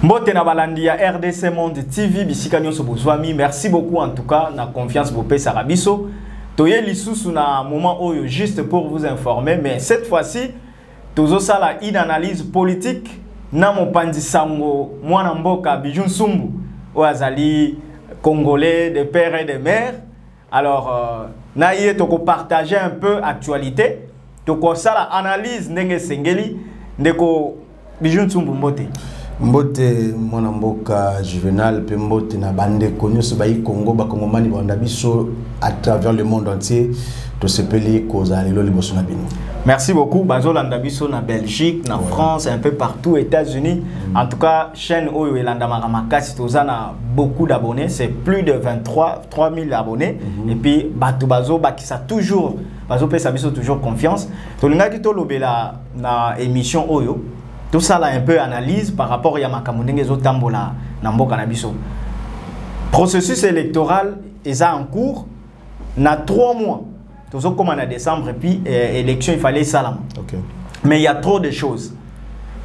Mbote na balandi ya RDC Monde TV bisika nyonso bozwami. Merci beaucoup en tout cas na confiance bopé sarabiso. Toye lisusu na moment oyo juste pour vous informer, mais cette fois-ci tozo sala une analyse politique na mopandi sango mwana mboka Bijou Nsumbu oazali congolais de père et de mère. Alors na yé toko partager un peu actualité, toko sala analyse ndenge sengeli ndeko Bijou Nsumbu mbote. Mbote mwana mboka Juvenal pe mbote na bande konyo so bayi Congo ba kongomani banda biso à travers le monde entier to sepeli koza lelo liboso na bino. Merci beaucoup bazo landa biso na Belgique, na France, un peu partout États-Unis. En tout cas, chaîne Oyo Elanda Maramakasi tozana beaucoup d'abonnés, c'est plus de 3000 abonnés et puis batu bazo bakisa toujours bazo pesa biso toujours confiance. To linga ki to lobela na émission Oyo. Tout ça là un peu analyse par rapport à Makamundenge Zotambola Namboka Nabiso. Processus électoral est en cours. Na 3 mois. Tout ça comme en décembre et puis élection il fallait salam. Okay. Mais il y a trop de choses.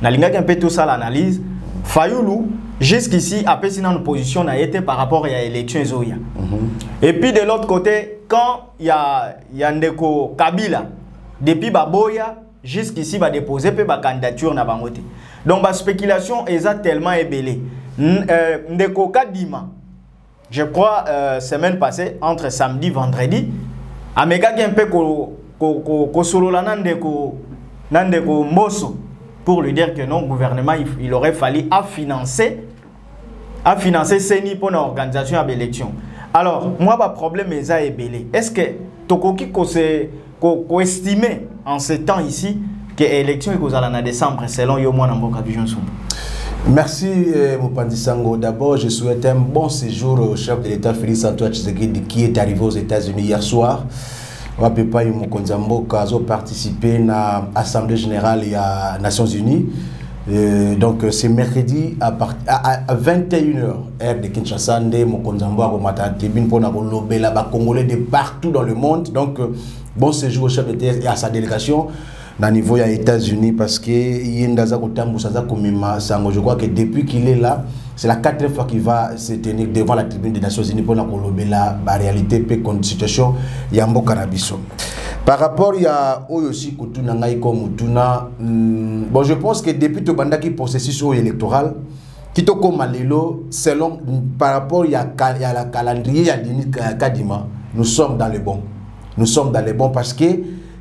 Na linga un peu tout ça l'analyse. Fayoulou jusqu'ici après si dans une position a été par rapport à l'élection Zoya. Et puis de l'autre côté quand il y a Ndeko Kabila depuis Baboya jusqu'ici va déposer peu ba candidature na bangote. Donc la spéculation est tellement ébellée. Ndeko Kadima, je crois semaine passée entre samedi et vendredi, amega un peu ko solo la Ndeko Mosso pour lui dire que non gouvernement il aurait fallu à financer CENI pour l'organisation de l'élection. Alors moi le problème est ébellé. Est-ce que tokoki ko estimer en ce temps ici que l'élection est en décembre selon Yomwana Mboka Bijou Nsumbu? Merci Mopandi Sango. D'abord, je souhaite un bon séjour au chef de l'État Félix Antoine Tshisekedi qui est arrivé aux États-Unis hier soir. Wapepa Mokonzi Mboka a participé à l'Assemblée générale et à Nations Unies. Donc c'est mercredi à 21h heure de Kinshasa nde Mokonzi Mboka komata tribune pour na kolobela ba Congolais de partout dans le monde. Donc bon séjour au chef de l'État et à sa délégation au niveau des États-Unis parce que je crois que depuis qu'il est là, c'est la 4e fois qu'il va se tenir devant la tribune des Nations Unies pour la réalité et la situation Yambo Karabiso. Par rapport à aussi bon, je pense que depuis le processus électoral, selon par rapport à la calendrier à Kadima, nous sommes dans le bon. Nous sommes dans les bons parce que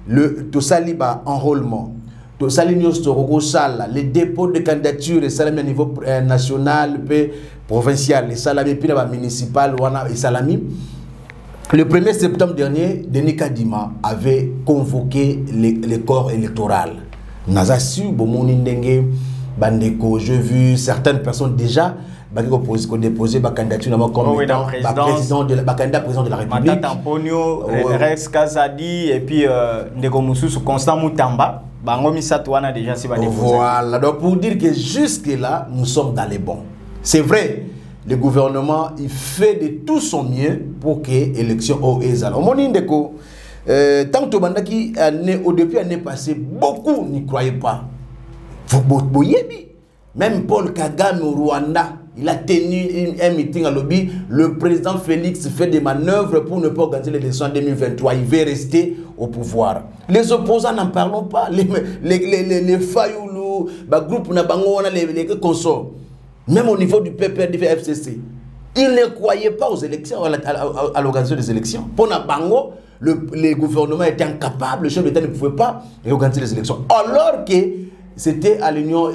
le Saliba enrôlement, les dépôts de candidature, les salami à niveau national, provincial, les salami municipal, et salami. Le 1er septembre dernier, Denis Kadima avait convoqué les corps électoraux. Nazasu, Bomoni Ndenge, Bandeko, j'ai vu certaines personnes déjà déposer ma candidature comme président de la République. Matata Amponio, Rex Kazadi et puis Ndeko Mususu Constant Moutamba. Bangomi Satouana déjà si va déposer. Voilà, donc pour dire que jusque là nous sommes dans les bons. C'est vrai, le gouvernement il fait de tout son mieux pour que l'élection au Ezal. Au moment Ndeko, tant que Bandaki au début l'année passée, beaucoup n'y croyaient pas. Même Paul Kagame au Rwanda, il a tenu un meeting à lobby. Le président Félix fait des manœuvres pour ne pas organiser l'élection en 2023. Il veut rester au pouvoir. Les opposants n'en parlons pas. Les Fayoulou, le groupe Nabango, les consorts. Même au niveau du PPR, du FCC. Ils ne croyaient pas aux élections, à l'organisation des élections. Pour Nabango, le gouvernement était incapable, le chef d'État ne pouvait pas organiser les élections. Alors que c'était à l'Union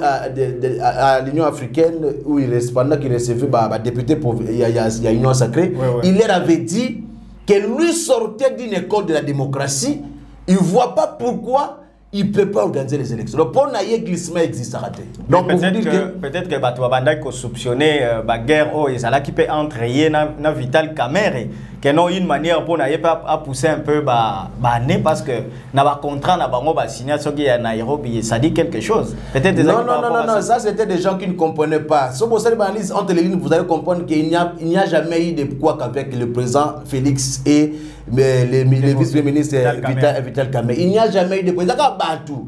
africaine où pendant qu'il recevait député pour il y a Union sacrée, il leur avait dit que lui sortait d'une école de la démocratie, il ne voit pas pourquoi il ne peut pas organiser les élections. Donc pour naïe glissement existe raté. Donc peut-être que Batouabanda qui soupçonné la guerre qui peut entraîner na Vital Kamerhe que non une manière pour n'aller pas à pousser un peu nez parce que n'a pas contrat n'a pas signé ce qui est à Nairobi, ça dit quelque chose. Peut-être non, ça c'était des gens qui ne comprenaient pas. Sur pour cette analyse entre les lignes, vous allez comprendre qu'il n'y a jamais eu de quoi qu'avec le président Félix et les vice-ministres Vital Kamerhe. Il n'y a jamais eu de président tout.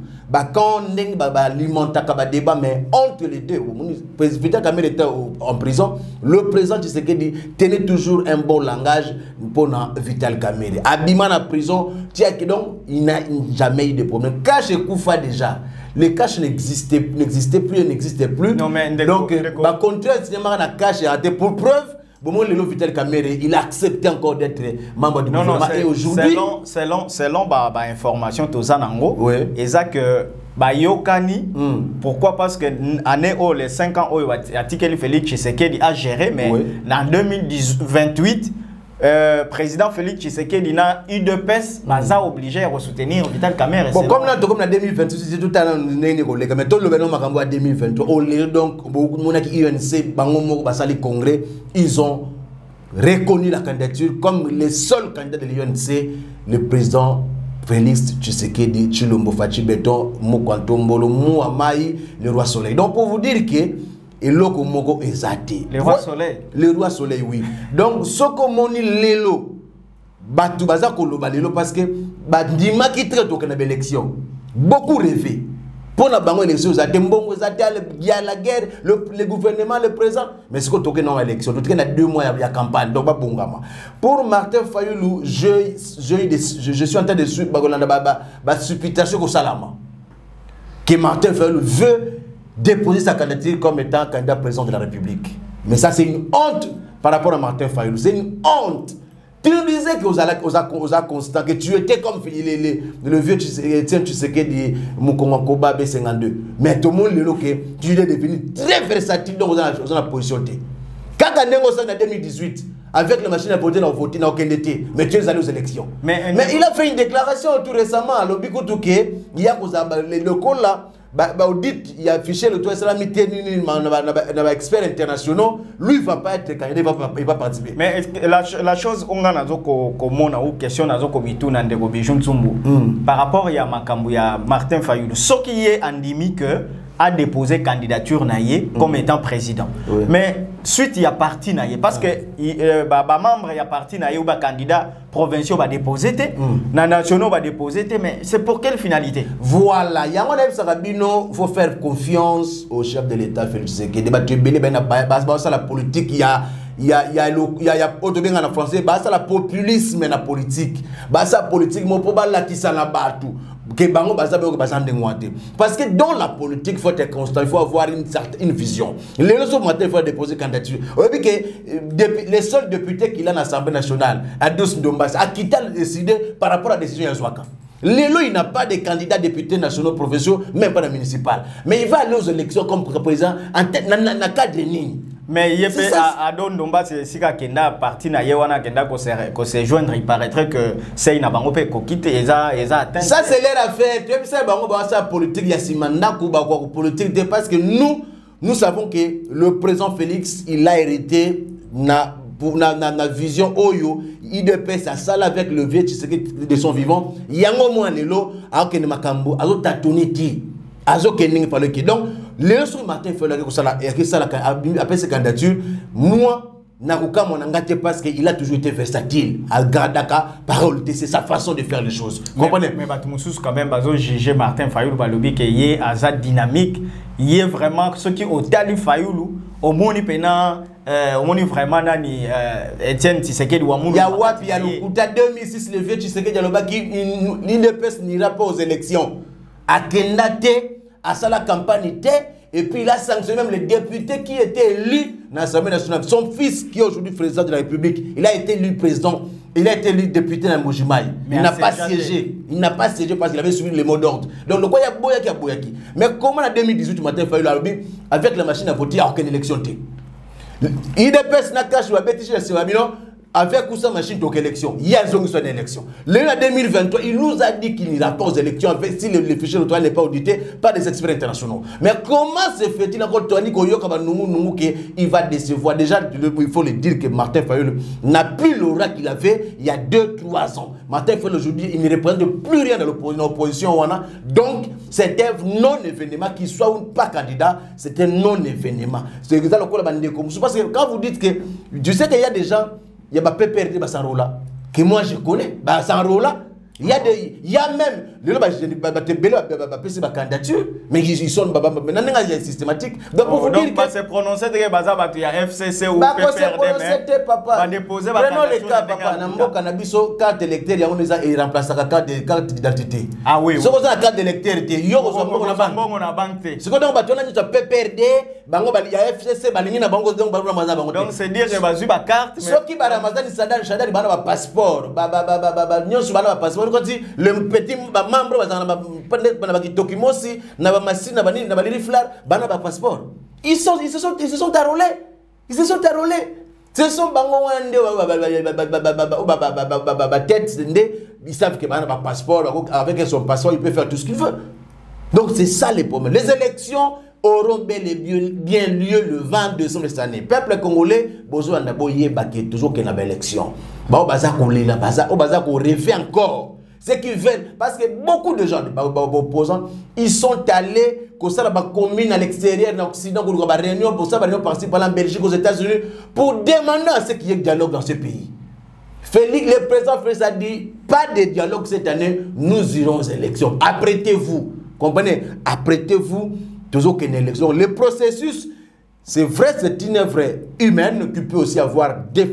Quand on alimente un débat, mais entre les deux, Vital Kamerhe était en prison. Le président Tshisekedi tenait toujours un bon langage pour Vital Kamerhe. Abima en prison, donc il n'a jamais eu de problème. Cache et Koufa déjà. Les caches n'existaient plus. Non, mais donc, contraire, cinéma cache et pour preuve. Bon, le Vital Kamerhe, il a accepté encore d'être membre du gouvernement. Et aujourd'hui, selon information tout ça nango, et ça que Yokani, pourquoi? Parce que année les 5 ans où Tikeli Félix Tshisekedi a géré, mais en 2028 président Félix Tshisekedi n'a eu de pèse, mais a obligé à soutenir Vital Kamerhe. Bon, comme en 2028, c'est tout à l'heure, mais tout le gouvernement en 2023, donc, beaucoup de monde qui UNC, Bangomo, Basali Congrès, ils ont reconnu la candidature comme les seuls candidats de l'UNC, le président Félix Tshisekedi, Tshilombo Fachi Beton, Mokwanto Mbolo, Mouamaï, le roi Soleil. Donc, pour vous dire que et loko moko ezate le roi soleil oui donc soko moni lelo batu baza koloba lelo parce que bandima qui traite au Canada élection beaucoup rêvé pour la bango élection ezate mbongo ezate il y a la guerre le gouvernement le président mais ce que toke non élection donc il y a 2 mois il y a campagne donc ba bongama pour Martin Fayulu je suis en train de suivre ba supputation ko salama que Martin Fayulu veut déposer sa candidature comme étant candidat président de la République. Mais ça, c'est une honte par rapport à Martin Fayulu. C'est une honte. Tu nous disais que constant, que tu étais comme le vieux Tshisekedi Mukongo B52. Mais tout le monde le loque, tu es devenu très versatile dans la position. Quand on est en 2018, avec la machine à voter, on a voté dans aucun été, mais tu es allé aux élections. Mais il a fait une déclaration tout récemment à l'Obico Touké, il y a le local là. Il y a affiché le toit expert internationaux, lui il ne va pas être candidat, il va participer. Mais la chose on a ou question par rapport à Makambu, à Martin Fayulu, ce qui est endémique a déposé candidature naïe comme étant président. Oui. Mais suite il y a parti naïe parce que membre il y a parti naïe ou candidat provincial va déposer nationaux va déposer mais c'est pour quelle finalité? Voilà, il y a faut faire confiance au chef de l'État Félix Tshisekedi. La politique il y a en français la populisme et la politique. La politique mon la qui s'en a parce que dans la politique, il faut être constant, il faut avoir une vision. Les autres matins, il faut déposer candidature. Les seuls députés qu'il a dans l'Assemblée nationale, à Dos Ndombas, a quitté le décider par rapport à la décision Yazouaka. Lélo, il n'a pas de candidats députés nationaux provinciaux, même pas de municipal. Mais il va aller aux élections comme président en tête, dans le cadre de Nini. Mais il y a Don Domba, c'est si Kenda parti na Yewana Kenda ko se joindre, il paraîtrait que c'est une bango pe ko quitter et ça atteint. Ça c'est leur affaire. Tu sais bango ba ça politique ya simanda ku ba ko politique parce que nous savons que le président Félix il a hérité na vision oyo IDP ça sala avec le vieux de son vivant yango mo lelo a ke makambo azo tatoniti azo kening par le qui donc le soir matin il faut que ça après ses candidatures moi Naruka Monangate parce qu'il a toujours été versatile à Gardaka parole c'est sa façon de faire les choses comprenez mais Batmousous quand même bazo juger Martin Fayulu balobi que yé aza dynamique yé vraiment ce qui au tali Fayulu au moni pena au moni vraiment nani Etienne Tshisekedi wa munu ya wapi ya lukuta 2006 le vieux Tshisekedi aloba qui l'INDPS n'ira pas aux élections à Kendate à ça la campagne était et puis il a sanctionné même les députés qui étaient élus dans l'Assemblée nationale. Son fils qui est aujourd'hui président de la République, il a été élu président, il a été élu député dans Mojimaï. Il n'a pas siégé. Il n'a pas siégé parce qu'il avait suivi les mots d'ordre. Donc le quoi il y a Boyaki. Mais comment en 2018 matin il a fallu avec la machine à voter à aucune élection? Il dépêche na cache ou à bêtiser le Sévamino. avec ou sans machine donc élection, il y a une élection. L'année 2023, il nous a dit qu'il n'ira pas aux élections si le fichier électoral n'est pas audité par des experts internationaux. Mais comment se fait-il encore Tony Koyoka qu'il va décevoir? Déjà, il faut le dire que Martin Fayulu n'a plus l'aura qu'il avait il y a 2-3 ans. Martin Fayulu aujourd'hui, il ne représente plus rien dans l'opposition. Donc, c'est un non-événement, qu'il soit ou pas candidat, c'est un non-événement. C'est ça le parce que quand vous dites que, je sais qu'il y a des gens, il y a ma PPRD Bassarola, que moi je connais, Bassarola, il y a même, les candidature, mais ils sont maintenant systématique. Donc pour vous dire que c'est prononcé que il y a FCC ou PPRD, papa. Prenons les cas, papa. Nambo cannabiso carte électeur, il remplace la carte d'identité. Ah oui. Ce qu'on a carte d'électeur, il y a une banque. Ce qu'on a un PPRD, il y a FCC, donc c'est dire que bazu ba carte. Ce qui va ramasser Sadar, il va avoir passeport, passeport. Le petit membre va document si na machine na riflar bana ba passeport. Ils se sont tarolés. Ce sont bango tête ils savent que bana ba passeport avec son passeport il peut faire tout ce qu'il veut. Donc c'est ça les problèmes. Les élections auront bel et bien lieu le 20 décembre de cette année. Peuple congolais, besoin d'aboyer toujours qu'il y a une élection. On rêve encore. Ce qu'ils veulent, parce que beaucoup de gens, opposants, ils sont allés, comme ça, commune à l'extérieur, dans l'Occident, pour une réunion, pour ça, réunion par en Belgique, aux États-Unis, pour demander à ce qu'il y ait dialogue dans ce pays. Félix, le président Félix a dit, pas de dialogue cette année, nous irons aux élections. Apprêtez-vous. Comprenez? Apprêtez-vous, toujours qu'une élection. Le processus, c'est vrai, c'est une œuvre humaine qui peut aussi avoir des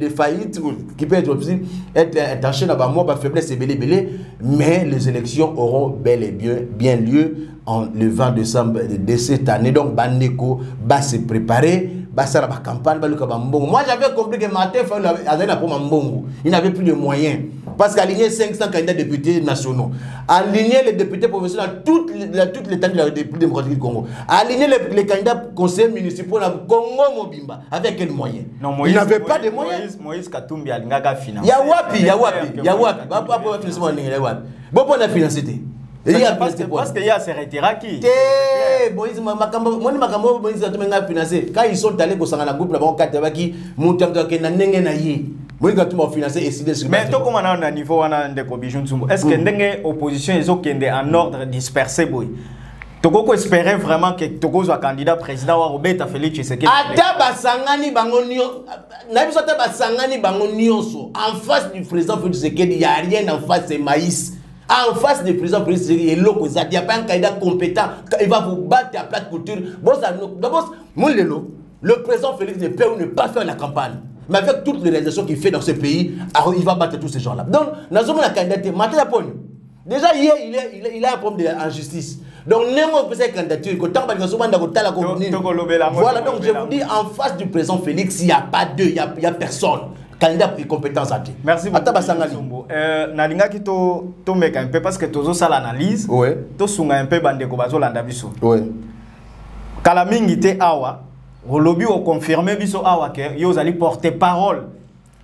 faillites, qui peut être aussi attaché à ma faiblesse et belé, mais les élections auront bel et bien lieu le 20 décembre de cette année. Donc, Bandeko va se préparer, va faire la campagne, va le Kabambongo. Moi, j'avais compris que Martin il n'avait plus de moyens. Parce qu'aligner 500 candidats députés nationaux, aligner les députés professionnels dans toutes les temps de la République démocratique du Congo, aligner les candidats conseillers municipaux dans le Congo Mobimba, avec quel moyen? Non, Moïse, il n'avait pas de moyens. Moïse Katumbi a financé. Il y a financé. Parce qu'il y a ces retiraki. Moïse financé. Quand ils sont allés pour la groupe, mais tout comme on a un niveau est-ce que l'opposition est en ordre dispersé? Toko espérait vraiment que Togo soit candidat président ou Roberta Félix Tshisekedi. Ata basangani bangonio, nabiso ata basangani bangonio en face du président Félix Tshisekedi, il n'y a rien en face, c'est maïs. En face du président Félix Tshisekedi, il n'y a pas un candidat compétent, il va vous battre à plat culture. Le président Félix ne peut ou ne pas faire la campagne. Mais avec toutes les réalisations qu'il fait dans ce pays, il va battre tous ces gens-là. Donc, nous avons la candidature. Déjà, hier, il a un problème d'injustice. Donc, nous avons fait cette candidature. Voilà, donc je vous dis, en face du président Félix, il n'y a pas deux, il n'y a personne. Candidat et compétence à dire. Merci beaucoup. Nalinga qui to make un peu parce que tu as l'analyse. Oui. Tu as un peu bandeko bazo landabiso. Oui. Kalamingi te awa. Au lobby au confirmé biso awa que yo allez porter parole.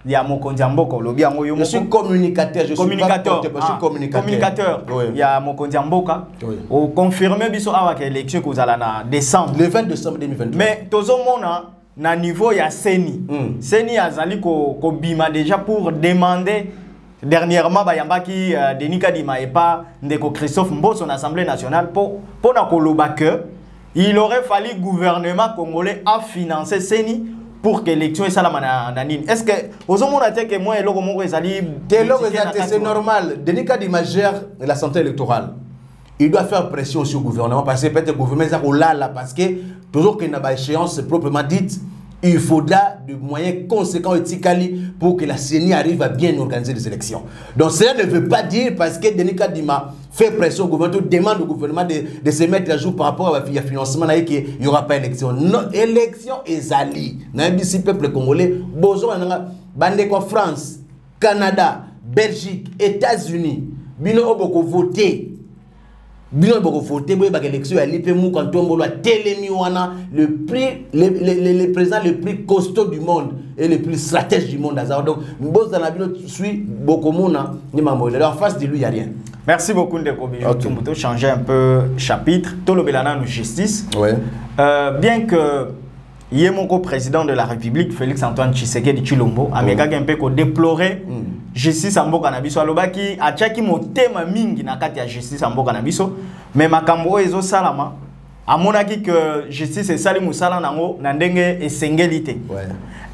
Il y a Mokonzi Mboka lobby ango yo. Je suis communicateur, je suis communicateur. Je suis communicateur. Il y a Mokonzi Mboka. Au confirmé biso awa que l'élection que vous allez na décembre. Le 20 décembre 2023. Mais tozo mona na niveau ya Seni. Seni azali ko bima déjà pour demander dernièrement bayamba ki Denis Kadima et pas ndeko Christophe Mboso en Assemblée nationale pour na koloba que il aurait fallu gouvernement congolais à financer Seni pour que l'élection soit la manine. Est-ce que aux hommes on a dit que moi et l'autre mon c'est normal. Denis Kadima gère la santé électorale. Il doit faire pression sur le gouvernement parce que peut-être le gouvernement là parce que toujours qu'il y a une échéance proprement dite, il faudra des moyens conséquents et ticali pour que la CENI arrive à bien organiser les élections. Donc cela ne veut pas dire parce que Denis Kadima fait pression au gouvernement, demande au gouvernement de se mettre à jour par rapport à la financement qu'il n'y aura pas d'élection. Non, élection est ali. Dans le peuple congolais, besoin de France, Canada, Belgique, États-Unis, bino beaucoup voté. Bino boko voté boy ba élection ali pe mu quand tombolo telemi wana le président le plus costaud du monde et le plus stratège du monde azar. Donc boss dans la bino suit beaucoup mona ni mamole. En face de lui il y a rien. Merci beaucoup Ndeko Bijou. Okay. Tumbuto changer un peu chapitre. Tolo belana no justice. Ouais. Bien que Yemoko président de la République Félix Antoine Tshisekedi Tshilombo ameka un peu ko déplorer justice amboka na biso alobaki atiaki motema mingi na kati ya justice amboka na biso mais makambo ezo salama amonaki que justice esali musala nango na ndenge esengeli te.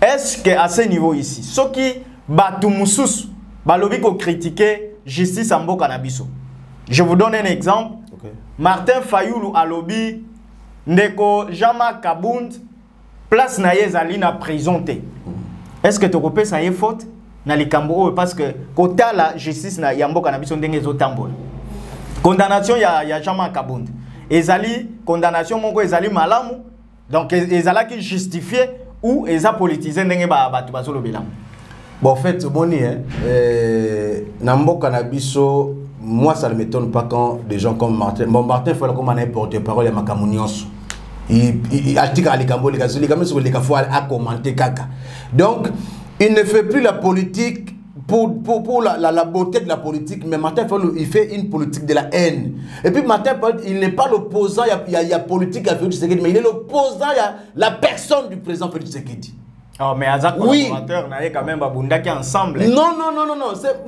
Est-ce que à ce niveau ici soki batu mususu balobi ko critiquer justice amboka na biso, je vous donne un exemple. Martin Fayulu alobi ndeko Jean-Marc Kabund place na yezali na prison te. Est-ce que tu repères ça y est faute na likambo parce que kota la justice na yamboka na biso ndenge zo tambola. Condamnation ya Jean-Marc Kabund. Ezali condamnation moko ezali malamu donc ezala qui justifié ou eza politisé ndenge batu bazolo bilan. Bon en fait boni na mboka na biso moi ça ne m'étonne pas quand des gens comme Martin Martin faut comme un porte-parole ya makamunions. Il a dit à commenter caca. Donc, il ne fait plus la politique pour la beauté de la politique, mais Martin Fayulu, il fait une politique de la haine. Et puis Martin Fayulu, il n'est pas l'opposant, il y a politique à Félix Tshisekedi, mais il est l'opposant à la personne du président Félix Tshisekedi. Oh, mais Azak collaborateur n'a quand même abondaki ensemble. Non.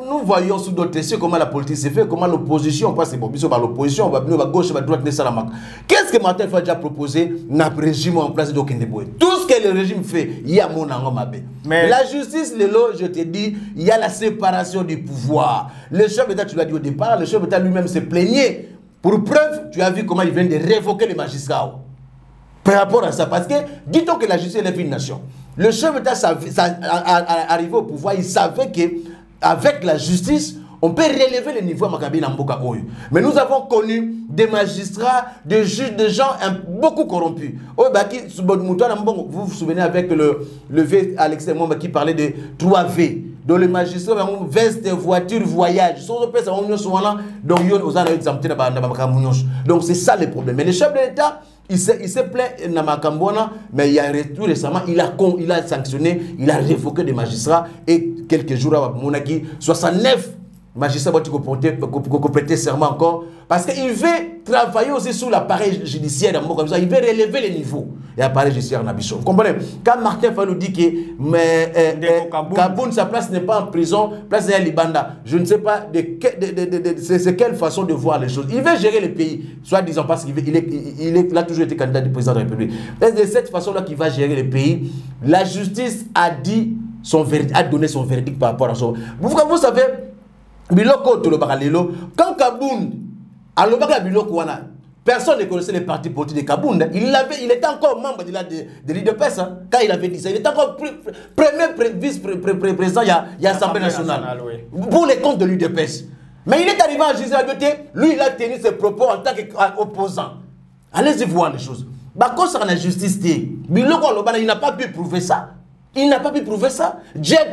Nous voyons sous d'autres cieux comment la politique s'est fait, comment l'opposition, parce que l'opposition, on va venir à gauche, à droite, qu'est-ce que Martin Fayulu a déjà proposé dans le régime en place d'Okendeboy? Tout ce que le régime fait, il y a mon angomabé. Mais la justice, je te dis, il y a la séparation du pouvoir. Le chef d'État, tu l'as dit au départ, le chef d'État lui-même s'est plaigné. Pour preuve, tu as vu comment il vient de révoquer les magistrats. Par rapport à ça, parce que, dit-on que la justice est une nation. Le chef d'État arrivé au pouvoir, il savait qu'avec la justice, on peut relever le niveau à Makabi Namboka Oyo. Mais nous avons connu des magistrats, des juges, des gens beaucoup corrompus. Vous vous souvenez avec le V. Alexis Mwamba qui parlait de 3V. Donc les magistrats ont veste, voiture, voyage. Donc c'est ça le problème. Mais le chef de l'État, il s'est plaint dans Makambona, mais il y a tout récemment, il a sanctionné, il a révoqué des magistrats et quelques jours avant Monaki, 69 magistrats vont prêter serment encore parce qu'il veut travailler aussi sur l'appareil judiciaire, il veut relever les niveaux de l'appareil judiciaire. Vous comprenez? Quand Martin Fayulu dit que Kabund, sa place n'est pas en prison, place est à Libanda, je ne sais pas c'est quelle façon de voir les choses. Il veut gérer le pays, soit disant parce qu'il a toujours été candidat du président de la République. C'est de cette façon-là qu'il va gérer le pays. La justice a donné son verdict par rapport à ça. Vous savez, quand Kabund a personne ne connaissait les partis politiques de Kabund. Il était encore membre de l'IDPS quand il avait dit ça. Il était encore premier vice-président de l'Assemblée nationale pour les comptes de l'IDPS. Mais il est arrivé en justice, lui il a tenu ses propos en tant qu'opposant. Allez-y voir les choses. Quand ça la justice, il n'a pas pu prouver ça. Il n'a pas pu prouver ça. Il a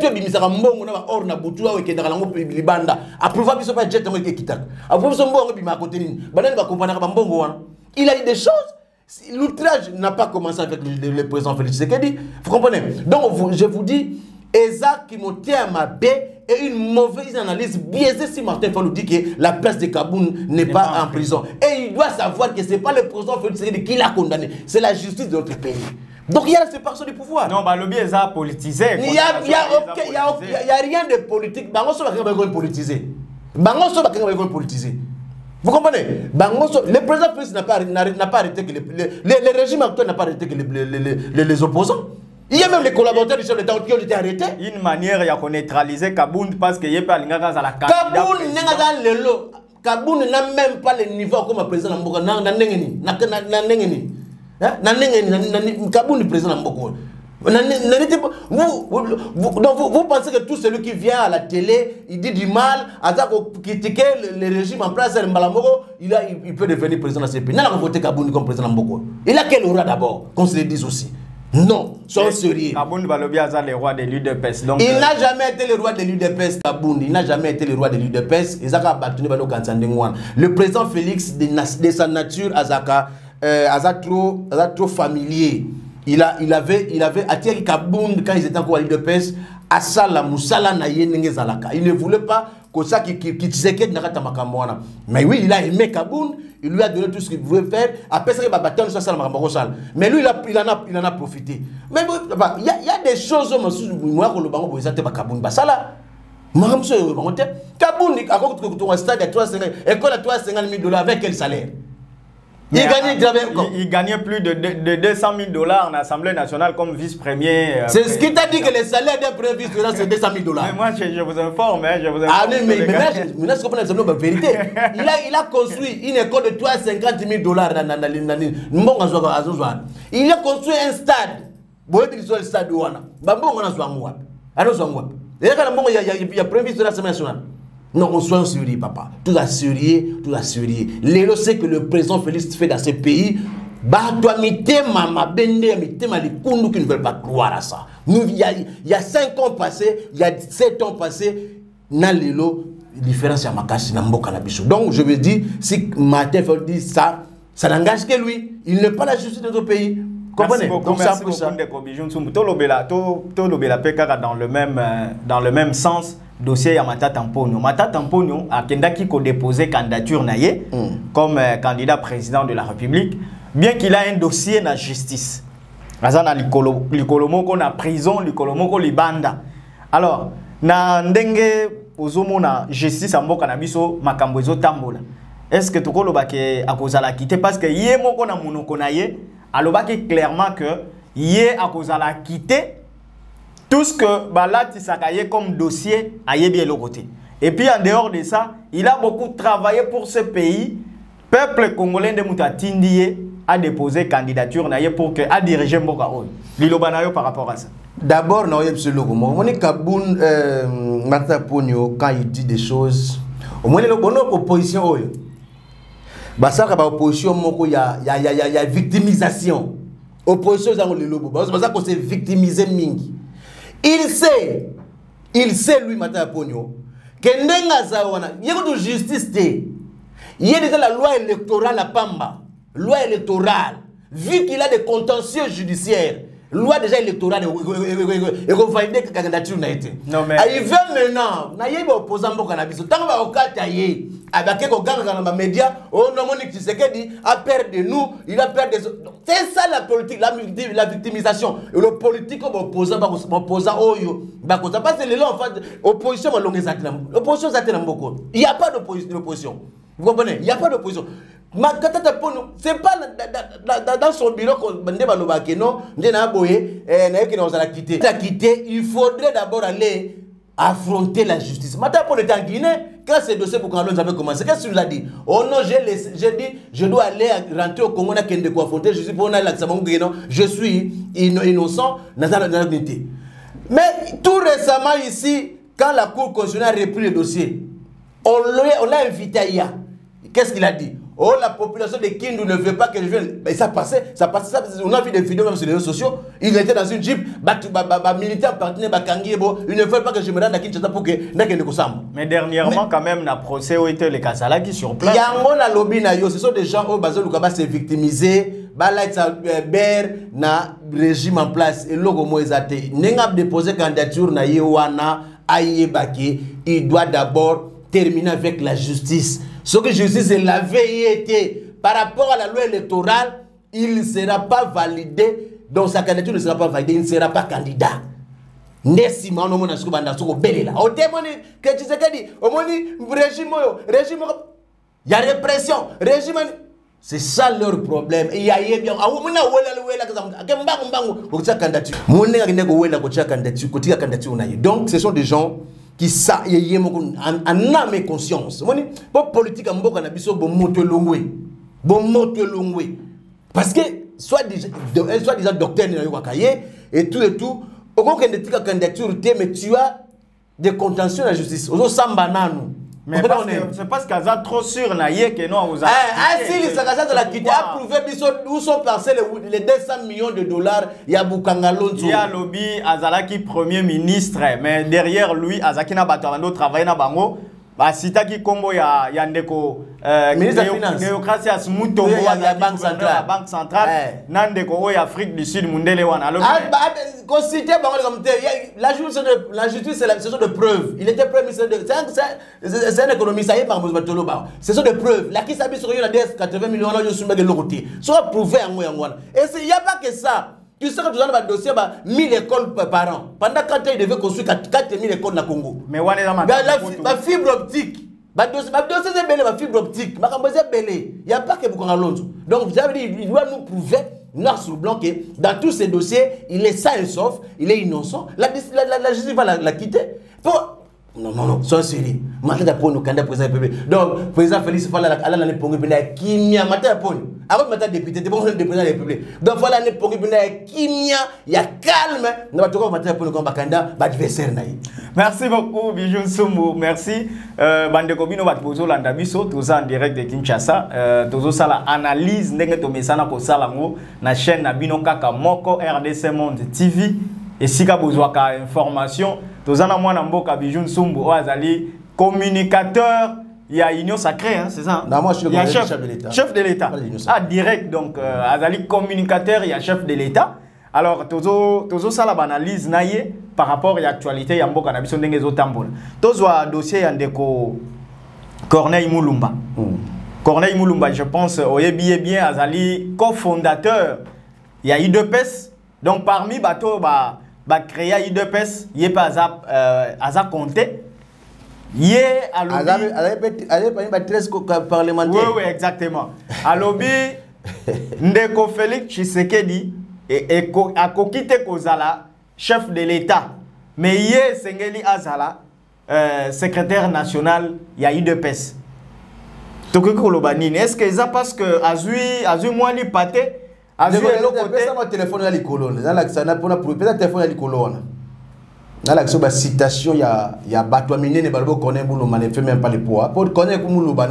dit des choses. L'outrage n'a pas commencé avec le président Félix Tshisekedi. Vous comprenez? Donc je vous dis, Eza qui me tient à ma paix et une mauvaise analyse biaisée si Martin Fayulu dit que la place de Kabund n'est pas en prison. Et il doit savoir que ce n'est pas le président Félix Tshisekedi qui l'a condamné. C'est la justice de notre pays. Donc il y a la séparation du pouvoir. Non, le biais est politisé. Il n'y a rien de politique. Politisé. Vous comprenez? Le président Félix n'a pas arrêté que le régime actuel n'a pas arrêté que les opposants. Il y a même les collaborateurs du chef d'État qui ont été arrêtés. Une manière de neutraliser Kabund parce qu'il n'y a pas de Kabund n'a même pas le niveau comme le président Mboka. Kabund président Mboka. Vous pensez que tout celui qui vient à la télé, il dit du mal, pour critiquer le régime en place, il peut devenir président de ce pays. Il n'a pas voté Kabund comme président Mboka. Il a quel aura d'abord, qu'on se le dise aussi. Non, soyons sérieux. Kabound Balobia a le roi de l'UDPS. Il n'a jamais été le roi de l'UDPS, Kabound. Il n'a jamais été le roi de l'UDPS. Le président Félix, de sa nature, trop familier. Il avait attiré Kabound quand ils étaient encore à l'UDPS. Il ne voulait pas que ça qui mais oui, il a aimé Kabound. Il lui a donné tout ce qu'il pouvait faire. Après ça, il va battre mais lui, il en a profité. Mais il y a des choses, moi, que le banc, vous êtes pas Kabound. Kabound, à un stade de 350 $, avec quel salaire? Il gagnait plus de 200 000 $ en Assemblée nationale comme vice-premier. C'est ce qui t'a dit que le salaire d'un premier vice-président, c'est 200 000 $. Mais moi, je vous informe. Ah non, mais maintenant, je comprends la vérité. Il a construit une école de 350 000 $. Il a construit un stade. Le stade de Ouana. Il y a premier vice de l'Assemblée nationale. Non, on soit sérieux, papa. Tout à sérieux, tout à sérieux. L'élo, c'est que le président Félix fait dans ce pays. Bah, toi, mi qui ne veulent pas croire à ça. Nous, il y a 5 ans passés, il y a 7 ans passés, dans l'élo, différence à Makashi, dans Mboka Nabiso. Donc, je veux dire, si Martin dit ça, ça n'engage que lui. Il n'est pas la justice de notre pays. Comprenez? Donc, merci beaucoup. Dans le même sens. Dossier à Mata Tamponio. Mata Tamponio a Kendaki ko déposé candidature naie comme candidat président de la République, bien qu'il a un dossier na justice. Azana likolomoko na prison, likolomoko libanda. Alors, na ndenge ozomo na justice amboka na biso makambo ezo tambola. Est-ce que tokolo bake akozala quitter parce que yé moko na monoko na ye alobaki clairement que yé akozala quitter tout ce que Balati Sakaye comme dossier a bien le côté. Et puis en dehors de ça, il a beaucoup travaillé pour ce pays. Peuple congolais de Moutatindie a déposé candidature pour que a dirigé Mboka Oyo. Lilobanayo par rapport à ça. D'abord, non, il y a Moni Kaboun Martin Ponyo quand il dit des choses. Au moins, il y a une opposition Oyo. Ça que opposition moko il y a victimisation. Opposition ça on le lobo. C'est pour ça qu'on s'est victimisé mingi. Il sait lui Martin Ponyo que ndenga zawana yeko de justice té. Il y a déjà la loi électorale à Pamba. Loi électorale. Vu qu'il a des contentieux judiciaires, loi déjà électorale et qu'on valide que la candidature n'a été. Non mais il veut maintenant, na yeba opposant mboka na biso. Tant va okata ye, avec ko ganga na média, oh non Monique Tshisekedi a peur de nous, il a peur des. C'est ça la politique, la victimisation. Et le politique opposant oyo, ba ko ça passe les gens en fait opposition longue zatina. Opposition zatina mboko. Il y a pas d'opposition. Vous comprenez? Il y a pas d'opposition. C'est pas dans son bureau qu'on va quitter. Il faudrait d'abord aller affronter la justice. Maintenant, pour être en Guinée, quand ce dossier pour qu'on avait commencé, qu'est-ce que tu nous as dit? Oh non, j'ai dit, je dois aller rentrer au Congo, affronter, je suis innocent dans la unité. Mais tout récemment ici, quand la Cour constitutionnelle a repris le dossier, on l'a invité à IA. Qu'est-ce qu'il a dit? Oh, la population de Kindu ne veut pas que je vienne. Mais ça passait. On a vu des vidéos même sur les réseaux sociaux. Il était dans une jeep, militaire partenaire, ils ne veulent pas que je me rende à Kinshasa pour que mais dernièrement, quand même, le procès où était les Kasala qui sur place. Ce sont des gens qui se victimisés. Na régime en place. Et logo Moïsate. N'enga déposé candidature na Yewana, Ayebake. Il doit d'abord terminer avec la justice. Ce que justice est la vérité par rapport à la loi électorale, il ne sera pas validé, donc sa candidature ne sera pas validée, il ne sera pas candidat. Il y a répression, régime. C'est ça leur problème. Il y a bien. Donc ce sont des gens qui savent en âme et conscience. Pour politique en Mboka Nabiso bon moto longwe. Parce que soit déjà docteur na yokaye et tout au qu'on candidature mais tu as des contentieux à la justice. Ozo samba nanu. Mais c'est parce qu'ils sont trop sûrs que non, vous avez. Si les Sakasa de la quitter a prouvé où sont passés les 200 millions de dollars, il y a Boukangalonzo. Il y a lobby Azalaki premier ministre, mais derrière lui, Azakina Batarando travaille dans Bango. Sitaki Kombo ya ndeko ministre des Finances. Démocratie à Smuto, la banque centrale. Banque centrale. Nandeko Afrique du Sud, Mundele Wana. La justice, ce sont des preuves. Il était premier ministre. C'est un économiste, ça y est, par Mouzbatoloba. Ce sont des preuves. La qui s'habille sur la DS 80 millions de l'euro. Soit prouvé en Mouyangoana. Et il n'y a pas que ça. Tu sais que tu as un dossier, 1000 écoles par an. Pendant 4 ans, il devait construire 4000 écoles dans le Congo. Mais la fibre optique. Le dossier c'est belé, la fibre optique. Il n'y a pas que Boukangalonzo. Donc, vous avez dit, il doit nous prouver, noir sur blanc, que dans tous ces dossiers, il est sain et sauf, il est innocent. La justice va la quitter. Non, c'est sérieux. Maintenant, pour nous, candidat président de la République. Donc, président Félix Fala, à l'année pour nous, qui a matin pour nous. Avant de mettre député, c'est bon, le président de la République. Donc, voilà, l'année pour nous, qui il y a calme. Nous allons matin pour nous, comme candidat, adversaire. Merci beaucoup, Bijou Nsumbu. Merci. Bande Kobino, Batpozo, Landabiso, tout ça en direct de Kinshasa. Tout ça, la analyse, n'est-ce que Messana pour Salango, la chaîne Nabino Kaka Moko, RDC Monde TV. Et si vous avez des informations, tout ça, Mboka Bijou Nsumbu, Oazali, communicateur, il y a Union Sacrée, hein, c'est ça? Non, moi je suis le chef de l'État. Ah, direct, donc, Azali, communicateur, il y a chef de l'État. Alors, tozo ça la analyse naie par rapport à l'actualité, il y a Mboka Nabiso Ndengezo Tambola. Tozo a dossier Yandeko Corneille Moulumba. Corneille Moulumba, je pense, Oyebi bien, Azali, cofondateur, il y a IDPS. Donc, parmi bateau, créé IDPS, il n'y a pas à compter. Il y a à lobby. 13 parlementaires. Oui, exactement. À lobby, Ndeko Félix Tshisekedi a kokite Kozala, chef de l'État. Mais il y a Sengeli Azala, secrétaire national, il y a IDPS. Est-ce que ça parce que Azui Mwali Pate, Azui est l'autre côté. Téléphone à l'école. Peut-être téléphone à l'école. Dans l'action de citation, il y a Batouamine, Balbo connaît Moulouba, ne fait même pas le poids. Pour connaître Moulouba,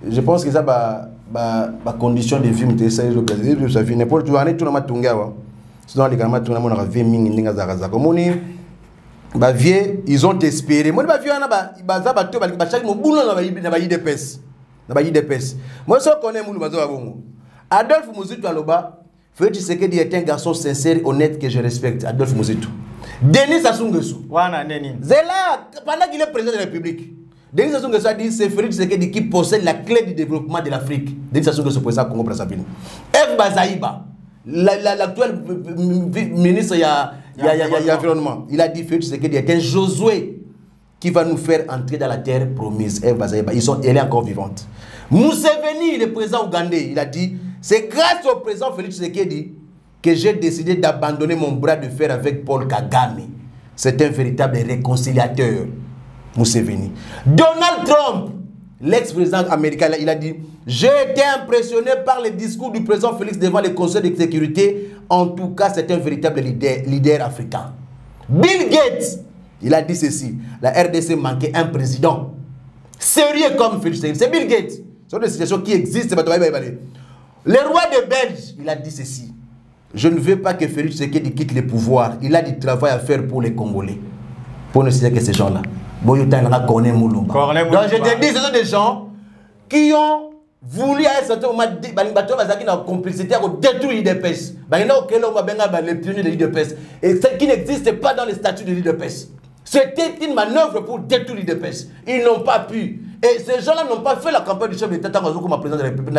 je pense que ça va condition de vie, mais ça ça finit. Pour tout année, tout le monde tunga. Sinon, les gamins, tout le monde a 20 000 ningas à Komoni. Vieux, ils ont espéré. Moi, vieux, chaque boulot n'a IDPS. Moi, je connais Moulouba. Adolphe Mouzitou Aloba, Félix Tshisekedi est un garçon sincère, honnête, que je respecte. Adolphe Mouzitou. Denis Sassou Nguesso. C'est là, pendant qu'il est président de la République. Denis Sassou Nguesso a dit c'est Félix Tshisekedi qui possède la clé du développement de l'Afrique. Denis Sassou Nguesso président Congo Brazzaville. F. Bazaïba, l'actuel ministre de l'Environnement, il a dit Félix Tshisekedi est un Josué qui va nous faire entrer dans la terre promise. F. Bazaïba, elle est encore vivante. Museveni, le président ougandais, il a dit c'est grâce au président Félix Tshisekedi que j'ai décidé d'abandonner mon bras de fer avec Paul Kagame. C'est un véritable réconciliateur, Museveni. Donald Trump, l'ex-président américain, il a dit j'ai été impressionné par le discours du président Félix devant le Conseil de sécurité. En tout cas, c'est un véritable leader africain. Bill Gates, il a dit ceci la RDC manquait un président sérieux comme Félix Tshisekedi. C'est Bill Gates. Ce sont des situations qui existent. Le roi de Belge, il a dit ceci. Je ne veux pas que Félix Tshisekedi quitte le pouvoir. Il a du travail à faire pour les Congolais. Pour ne citer que ces gens-là. Donc je te dis, ce sont des gens qui ont voulu à un certain moment une complicité à détruire l'IDPS. Les pionniers de l'IDPS. Et ce qui n'existe pas dans les statuts de l'IDPS. C'était une manœuvre pour détruire l'IDPS. Ils n'ont pas pu. Et ces gens-là n'ont pas fait la campagne du chef de l'État comme président de la République.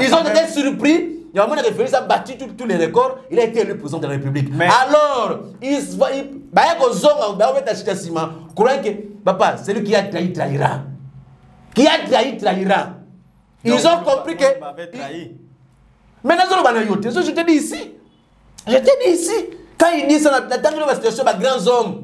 Ils ont été surpris. Il y a un moment où il a battu tous les records. Il a été élu président de la République. Alors, papa, celui qui a trahi trahira. Qui a trahi trahira. Ils ont compris que. Maintenant, je te dis ici. Je te dis ici. Quand il dit ça, la situation de grands hommes.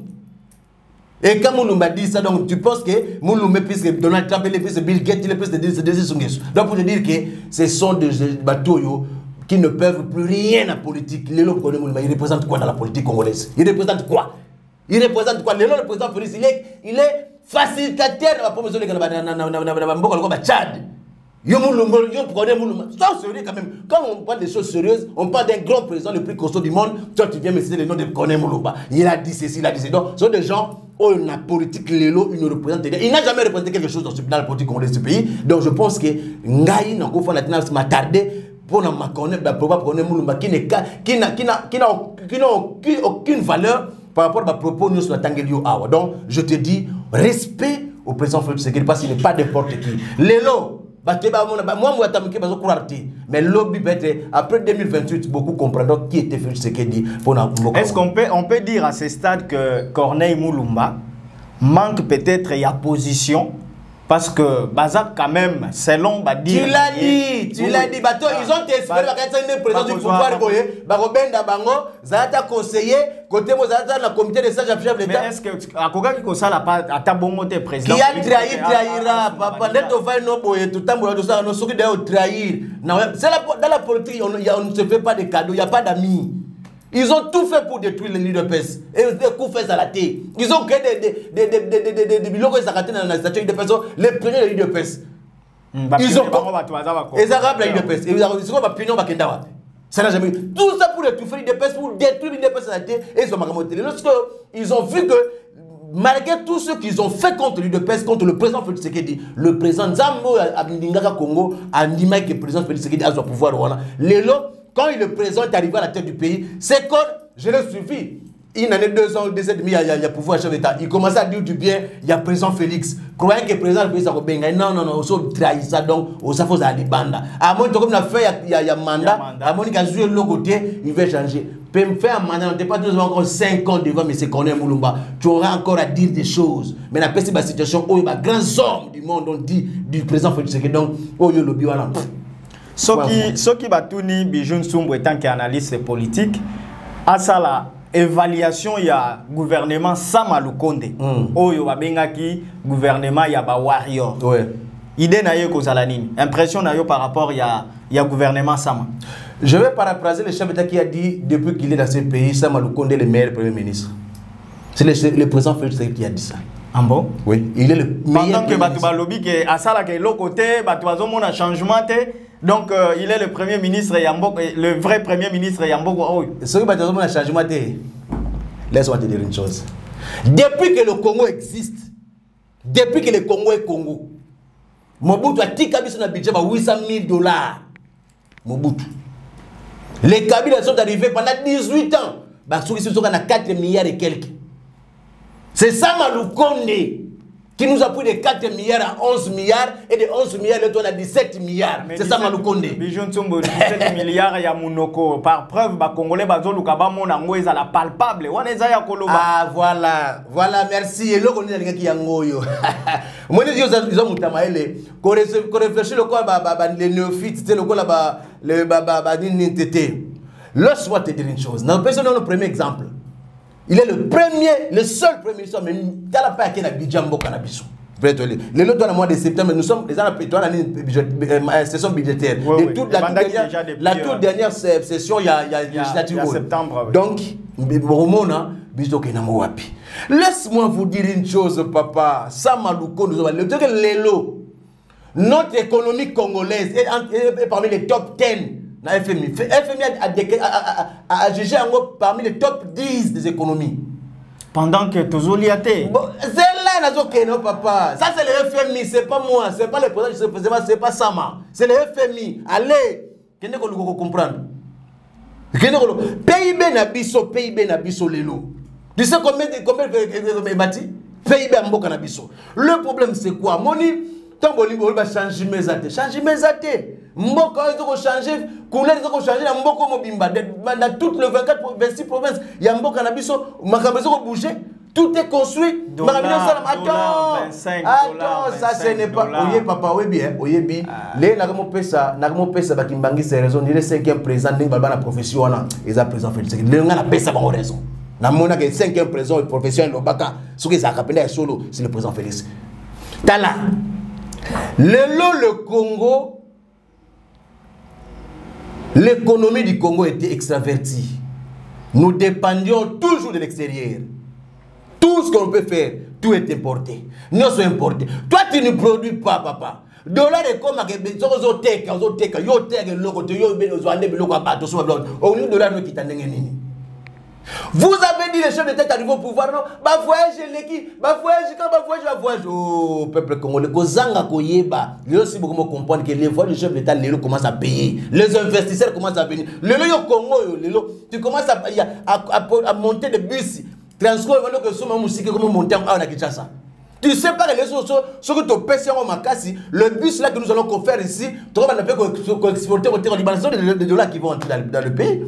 Et quand Moulumba dit ça, donc tu penses que Moulumba puisque Donald Trump est plus de Bill Gates, il est plus de Denis Nguesso. Donc pour te dire que ce sont des bateaux qui ne peuvent plus rien en politique. Les lots de Moulumba, il représente quoi dans la politique congolaise? Il représente quoi? Il représente quoi? Le président Félix, il est facilitateur de la promotion de Tchad. Yo prenez Moulumba. C'est sérieux quand même. Quand on parle des choses sérieuses, on parle d'un grand président le plus costaud du monde. Toi, tu viens me citer le nom de Kone Moulumba. Il a dit ceci, il a dit ceci. Donc, ce sont des gens où la politique, Lelo, il ne représente rien. Il n'a jamais représenté quelque chose dans la politique congolaise de ce pays. Donc, je pense que Ngaï, n'a m'a tardé pour ma connaître, pour connaître Moulumba, qui n'a aucune valeur par rapport à ma propos sur la Tangelio Awa. Donc, je te dis, respect au président Félix Tshisekedi parce qu'il n'est pas n'importe qui. Lelo, mais lobby après 2028, beaucoup comprendront qui était Félix Tshisekedi. Est-ce qu'on peut dire à ce stade que Corneille Moulumba manque peut-être la position? Parce que Bazak quand même, selon Badir. Tu l'as dit. Ils ont espéré le président du pouvoir, Barobenda Bango, Zata conseiller, côté Mozata, le comité de sages chef de l'État. Mais est-ce que Akoga qui ça n'a pas à président? Qui a trahi, trahira. Papa, tout le temps, trahir. Dans la politique, on ne se fait pas de cadeaux, il n'y a pas d'amis. Ils ont tout fait pour détruire les l'UDPS. Et des coups faits à la tête. Ils ont créé des bilogos dans la statue de personnes, les premiers de l'UDPS. Ils ont. Ils arabes la UDPS. Ils ont pas pignon à Kendawa. Ça n'a jamais eu. Tout ça pour détruire l'UDPS, pour détruire l'UDPS à la tête. Et ils ont marqué. Lorsqu'ils ont vu que, malgré tout ce qu'ils ont fait contre l'UDPS, contre le président Félix Tshisekedi, le président Zambo Abindingaka Congo a dit que le président Félix Tshisekedi a son pouvoir. Quand le président est arrivé à la tête du pays, c'est quand je l'ai suivi. Une année, 2 ans, 2 ans et demi, il y a pouvoir chef d'État. Il commençait à dire du bien, il y a président Félix. Croyant que le président Félix a dit non, on trahit ça, donc on s'en fout à l'Ibanda. À mon comme on a fait, il y a mandat, à mon il a joué le côté, il va changer. Peut me faire un mandat, on n'est pas encore 5 ans devant M. Corneille Moulumba. Tu auras encore à dire des choses. Mais la situation où il y a grands hommes du monde ont dit du président Félix. Donc, oh, il y a le bio. Ce qui va tourner, Bijoun Soumbo étant qu'analyste politique, à ça la évaluation, il y a gouvernement Sama Lukonde. Oh, il y a gouvernement, il y a warrior. Idée n'a eu impression n'a eu par rapport il y a gouvernement Sama. Je vais paraphraser le chef d'État qui a dit depuis qu'il est dans ce pays, Sama Lukonde est le meilleur premier ministre. C'est le président Félix qui a dit ça. Ah bon? Oui, il est le meilleur. Pendant que Batouba Lobby, à ça là, l'autre côté, Batouba Zomo a changement. Donc, il est le premier ministre Yambok, le vrai premier ministre Yambok. Ce que Batouba Zomo a changement, laisse-moi te dire une chose. Depuis que le Congo existe, depuis que le Congo est Congo, Mobutu a tika biso na budget de $800,000. Mobutu. Les Kabila sont arrivés pendant 18 ans. Basou ici sont à 4 milliards et quelques. C'est Sama Lukonde qui nous a pris de 4 milliards à 11 milliards et de 11 milliards, on a 17 milliards. C'est Sama Lukonde. 17 milliards, il y a Mounoko. Par preuve, les Congolais, ils ont la palpable. Ah, voilà, merci. Et là, on est qui Yangoyo. Moi, ils ont moutamaele. Qu'on réfléchit le quoi, les néophytes, c'est le quoi là-bas, le tété. Laisse-moi te dire une chose. Nous prenons le premier exemple. Il est le seul premier ministre, mais il n'a pas été à Bidjambo Cannabis. Le dans le mois de septembre, nous sommes déjà la session budgétaire. Et toute la toute dernière session, il y a septembre. Donc, laisse-moi vous dire une chose, papa. Samalouko, notre économie congolaise est parmi les top 10. La FMI. FMI a jugé parmi les top 10 des économies. Pendant que tous les athées. C'est là, non, papa. Ça, c'est le FMI, c'est pas moi. C'est pas le président, c'est pas Sama. C'est le FMI. Allez, qu'est-ce que vous comprenez? PIB n'a biso lelo. Tu sais combien de bâti? PIB n'a pas biso. Le problème, c'est quoi? Moni, tant que va changer mes athées. Changer mes athées. Mboko ils ont changé, couleur ils ont changé, la Mboko Mobimba, dans toutes les 26 provinces, il y a Mboko Nabiso, Makabezo ont bougé, tout est construit. Attends, ça ce n'est pas. Oye papa, oye bien, les Nagamo Pesa, Bakimbangi, c'est raison, il est 5e président, il la profession, ils ont président Félix. Les gens ont Pesa pour raison. La monnaie est 5e président, profession, le Baka, ce qui est solo, c'est le président Félix. Tala, le Congo. L'économie du Congo était extravertie. Nous dépendions toujours de l'extérieur. Tout ce qu'on peut faire tout est importé. Nous sommes importés. Toi, tu ne produis pas, papa. Dollar est comme un vous avez dit les chefs d'État arrivent au pouvoir, non? Bah voyage l'équipe, bah voyage. Oh, peuple congolais, Kozanga Koyeba. Il y a aussi beaucoup de comprendre que les voix du chef d'État, commencent à payer. Les investisseurs commencent à venir. Le Congo, tu commences à monter des bus. Transport, que ce musique comme monter en Kinshasa. Tu sais pas que les autres, ce que tu pèses en Makassi, le bus là que nous allons faire ici, tu vas exporter au terrain libanais, des dollars qui vont entrer dans le pays.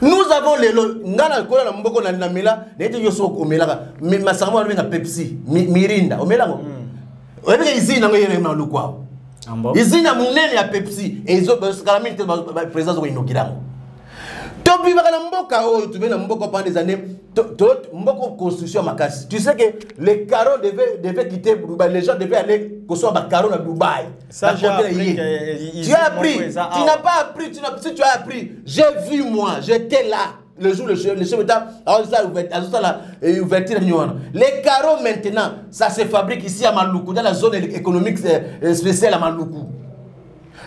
Nous avons les lots. Ngana kola na mboko na mela, nete yoso omela. Masamo na Pepsi, Mirinda, omela ngo. Oyebi ici na ngoyele na lukwa. Ici na munene ya Pepsi, et izo kalamini président ko inokirango. Topi bakana mboka o tu na mboko pendant des années, mboko construction makasi. Tu sais que les carreaux devaient quitter les gens devaient aller construire des carreaux à Dubaï. Ça j'ai appris. Tu as appris. Tu n'as pas appris, si tu as appris, j'ai vu moi, j'étais là. Le jour, le chef d'État a ouverture. Les carreaux maintenant, ça se fabrique ici à Maluku, dans la zone économique spéciale à Maluku.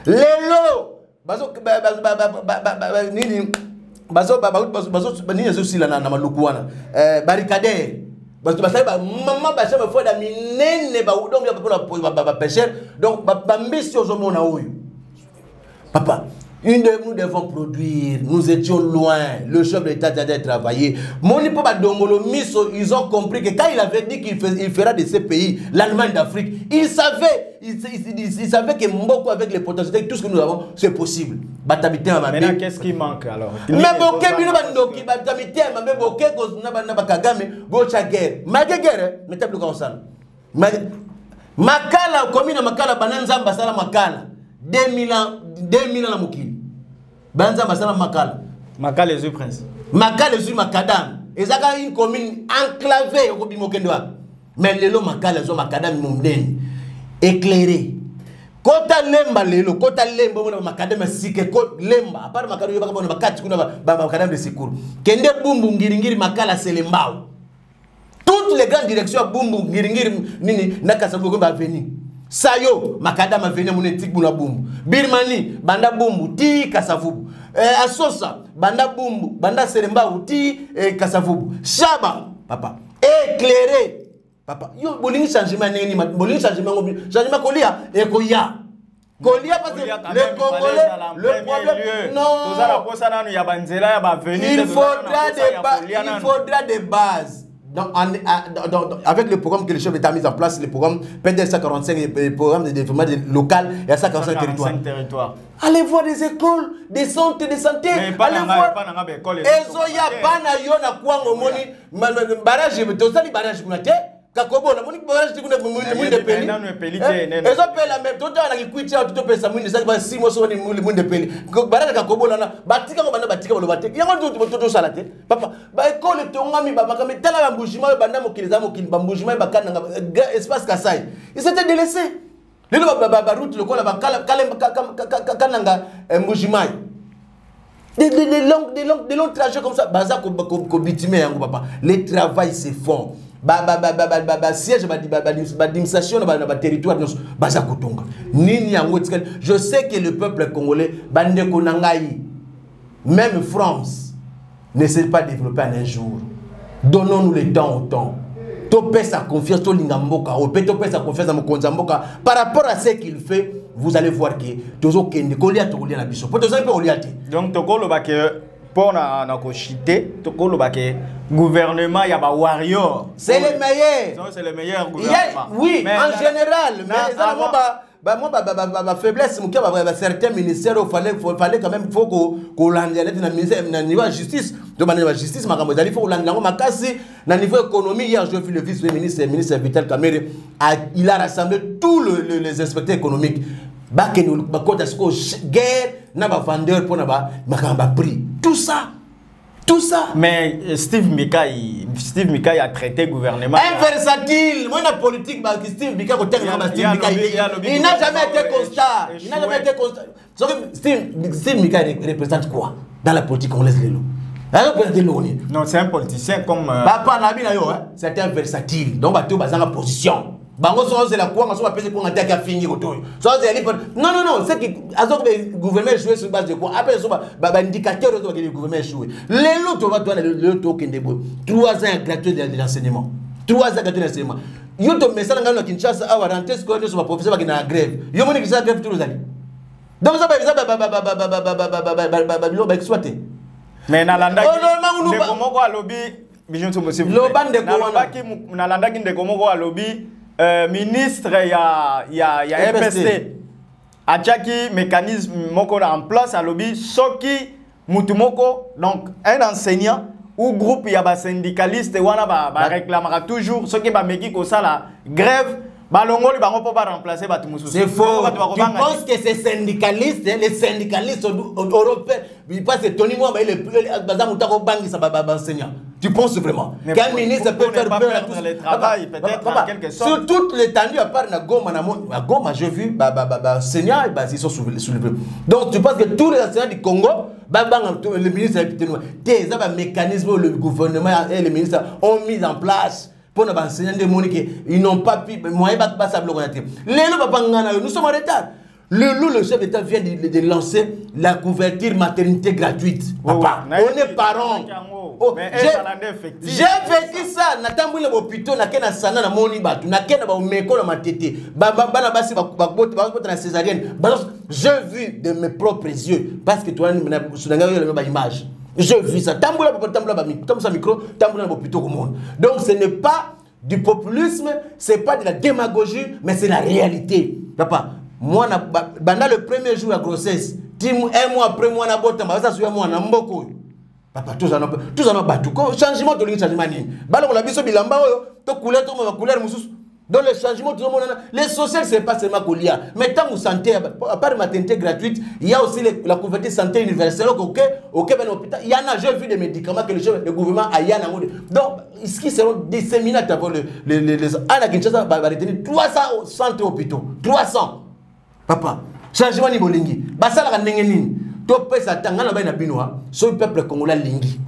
Les lots, barricadère. Parce que maman ba chama foi da minene ba udong ya ba pêcheur donc ba mission zo mona oyo. Papa, nous devons produire, nous étions loin, le chef de l'État a travaillé. Monipo Badongolo Miso, ils ont compris que quand il avait dit qu'il fera de ces pays l'Allemagne d'Afrique, il savait que Mboko avec les potentialités, tout ce que nous avons, c'est possible. Maintenant, qu'est-ce qui manque alors? Mais Boké, Bino Bandoki, Batamité, mais Boké, Kagame, Bocha guerre. Malgré guerre, mais t'as plus comme ça. Makala, commune Makala, Bananza, Basala Makala. 2000 ans la mokili. Banza basala Makala. Makala les yeux prince. Makala les yeux Makadam. Et ça a une commune enclavée au Bimokendwa. Mais les lots Makala les Makadam mondaine. Éclairé. Kota lemba lelo, kota lemba mona Makadam sike kota lemba. À part Makadam yoba kabona bakati kuna Makadam de secours. Kende bumbu ngiringiri Makala selembao. Toutes les grandes directions bumbu ngiringiri nini nakasabu ba venir. Sayo, Makadam a venu mon éthique boula boum. Birmani, Banda Boumbu, Ti Kasavubu. Asosa, Banda Boumbu, Banda Seremba, Ti Kasavubu. Shaba, papa. Éclairé. Papa, yo, boling changement, boling changement Kolia, et Koya. Kolia parce que les Congolais, le problème. Non. Il faudra des bases. Donc, avec le programme que le chef d'État a mis en place, le programme PDL 145, le programme de développement local et à 145 territoires. Allez voir des écoles, des centres de santé. Allez voir. Ezoya bana yona kwango moni barrage tozali barrage kunate. Kakobo na moni barrage tikuna mwinde peli. Ezo pela me tota na kikwiti au toto pesa mwinde sasa 6 mois so ni mwinde peli. Barrage kakobo na batika ko bana batika balo batika. Yango toto salate. Papa, ba école tongami ba makame tala ba mbujima banda mokiliza mokili ba mbujima ba kana espace Kasai. Ils s'étaient délaissés. Lelo ba route le kola ba kananga mbujima. Des longs trajets comme ça, baza ko bitime yango papa. Les travail se font. Siège d'administration dans le territoire baza kotonga. Nini yango tikali. Je sais que le peuple congolais bande konangai même France ne s'est pas développée en un jour. Donnons-nous le temps au temps. Topé sa confiance to lingamboka, topé sa confiance à Mokonzamboka par rapport à ce qu'il fait, vous allez voir que tozo kende kolia to kolia na biso. Donc tokolo ba que pour na ko chité, tokolo ba que gouvernement ya ba warrior. C'est le meilleur. C'est le meilleur gouvernement. Oui, mais en général, mais ma faiblesse, certains ministères, il fallait quand même qu'on l'anglais dans niveau de justice. Donc, dans la justice, il faut l'anglais niveau économie. Hier, j'ai vu le vice-ministre, le ministre Vital Kamerhe, il a rassemblé tous les inspecteurs économiques. Guerre, n'a pas vendeur pour n'a prix. Tout ça. Tout ça. Mais Steve Mikai a traité le gouvernement. Inversatile. Moi, la politique, Steve Mikai, il n'a jamais été constat. Il n'a jamais été constat. Steve Mikai représente quoi dans la politique congolaise? Non, c'est un politicien comme... C'est un versatile. Donc, il y a une position. C'est la quoi, on va passer pour un attaque à finir. Non, c'est que le gouvernement joue sur base de quoi? Après, l'indicateur du gouvernement joue. Les lots, le token de 3 ans gratuit de l'enseignement. 3 ans gratuit de l'enseignement. Yo to message ngalo Kinshasa a rentré scolaire sur ma professeur qui na grève. Yo moni qui ça grève tous les années. Donc ça ba exploiter. Mais nalanda ki de komoko alobi bijon to possible. Nalanda ki de komoko alobi ministre ya MPST. Achaki mécanisme moko en place alobi soki mutumoko donc un enseignant ou groupe il y a des syndicalistes et wana ba réclamera toujours ce qui va meki ko ça la grève ba longoli ba ko pas remplacer ba tout. C'est faux. Tu penses que ces syndicalistes les syndicalistes européens ils passent Tony moi ba le bazam utako bangi ça ba enseignant. Tu penses vraiment qu'un ministre peut faire peur à tous le travail peut-être en quelque sorte sur toute l'étendue à part na Goma na Goma j'ai vu enseignants ils sont sous le donc tu penses que tous les enseignants du Congo le ministre des mécanismes le gouvernement et les ministres ont mis en place pour nos enseignants de Monique ils n'ont pas pu moyen pas ça bloquer nous sommes en retard. Le chef d'État vient de lancer la couverture maternité gratuite. Papa, on est parents. J'ai fait ça. Natambouille l'hôpital, n'a qu'un sana na moni batu, n'a qu'un ba meko na matete. Bana basi ba na césarienne. J'ai vu de mes propres yeux parce que toi soudanga yo la même image. J'ai vu ça. Tambouille la micro, tambouille l'hôpital au monde. Donc ce n'est pas du populisme, c'est pas de la démagogie, mais c'est la réalité. Papa, moi pendant le premier jour de grossesse, un mois après moi na bota, ça sur moi na mboko. Papa, tous en battu. Changement de changement. Balo la biso bilamba to couleur to ma couleur mususu. Dans le changement tout le monde les sociaux c'est pas seulement qu'il y a. Mais tant que santé à part maternité gratuite, il y a aussi la couverture santé universelle OK ben hôpital, il y en a j'ai vu des médicaments que le gouvernement a y en a. Donc ce qui seront disséminés à travers les à la Kinshasa va retenir 300 centres hôpitaux. 300. Papa, changement ni bolingi. Basala ndenge nini? Ce peuple congolais lingi.